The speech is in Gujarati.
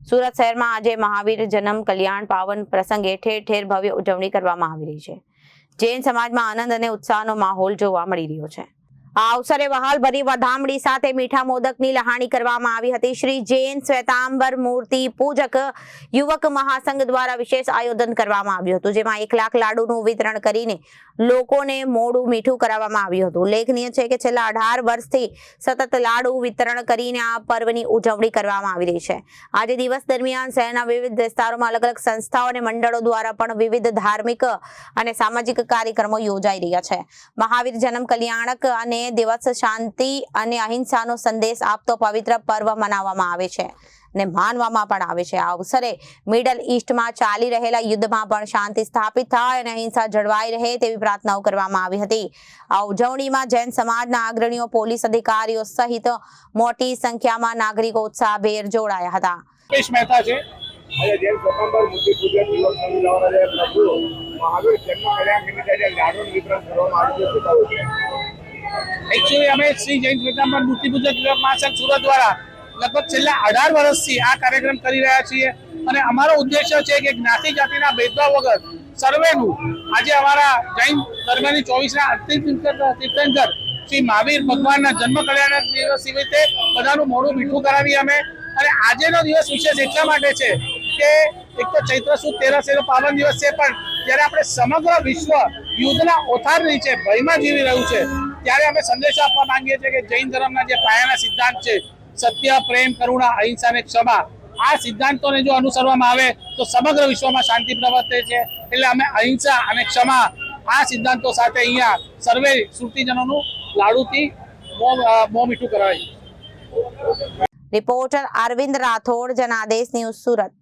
સુરત શહેરમાં આજે મહાવીર જન્મ કલ્યાણ પાવન પ્રસંગે ઠેર ઠેર ભવ્ય ઉજવણી કરવામાં આવી રહી છે। જૈન સમાજમાં આનંદ અને ઉત્સાહનો માહોલ જોવા મળી રહ્યો છે। આ અવસરે વહાલભરી વધામણી સાથે મીઠા મોદકની લહાણી કરવામાં આવી હતી। શ્રી જૈન શ્વેતાંબર મૂર્તિ પૂજક યુવક મહાસંઘ દ્વારા વિશેષ આયોજન કરવામાં આવ્યું હતું, જેમાં 1 લાખ લાડુનું વિતરણ કરીને લોકોને મોઢું મીઠું કરાવવામાં આવ્યું હતું। ઉલ્લેખનીય છે કે છેલ્લા 18 વર્ષથી સતત લાડુ વિતરણ કરીને આ પર્વની ઉજવણી કરવામાં આવી રહી છે। આજે દિવસ દરમિયાન શહેરના વિવિધ વિસ્તારોમાં અલગ અલગ સંસ્થાઓ અને મંડળો દ્વારા પણ વિવિધ ધાર્મિક અને સામાજિક કાર્યક્રમો યોજાઈ રહ્યા છે। મહાવીર જન્મ કલ્યાણક અને દિવસ શાંતિ અને અહિંસાનો સંદેશ આપતો પવિત્ર પર્વ મનાવવામાં આવે છે અને માનવામાં પણ આવે છે। આ અવસરે મિડલ ઈસ્ટમાં ચાલી રહેલા યુદ્ધમાં પણ શાંતિ સ્થાપિત થાય અને અહિંસા જળવાઈ રહે તેવી પ્રાર્થનાઓ કરવામાં આવી હતી। આ ઉજવણીમાં જૈન સમાજના અગ્રણીઓ, પોલીસ અધિકારીઓ સહિત મોટી સંખ્યામાં નાગરિકો ઉત્સાહભેર જોડાયા હતા। एक्चुअली हमें श्री जैन श्वेतांबर मूर्ति पूजक युवक महासंघ सूरत द्वारा लगभग છેલ્લા 18 વર્ષથી આ કાર્યક્રમ કરી રહ્યા છીએ અને અમારો ઉદ્દેશ્ય છે કે જ્ઞાતિ જાતિના ભેદભાવ વગર સર્વેનું આજે અમારા જૈન ધર્મની 24ના અંતિમ તીર્થંકર શ્રી મહાવીર ભગવાનના જન્મ કલ્યાણ દિવસ નિમિત્તે બધાનું મોઢું મીઠું કરાવી અમે। અને આજનો દિવસ વિશેષ એટલા માટે છે કે એક તો ચૈત્ર સુદ 13 એનો પાવન દિવસ છે, પણ જ્યારે આપણે સમગ્ર વિશ્વ યુદ્ધના ઓથાર નીચે ભયમાં જીવી રહ્યું છે ત્યારે અમે સંદેશ આપવા માંગીએ છીએ કે જૈન ધર્મના જે પાયાના સિદ્ધાંત છે સત્ય, પ્રેમ, કરુણા, અહિંસા અને ક્ષમા, આ સિદ્ધાંતોને જો અનુસરવામાં આવે તો સમગ્ર વિશ્વમાં શાંતિ પ્રવર્તે છે। એટલે અમે અહિંસા અને ક્ષમા આ સિદ્ધાંતો સાથે અહીંયા સર્વે સુરતીજનોનું લાડુથી મોં મીઠું કરાવી। Reporter Arvind Rathod, Janadesh news, Surat.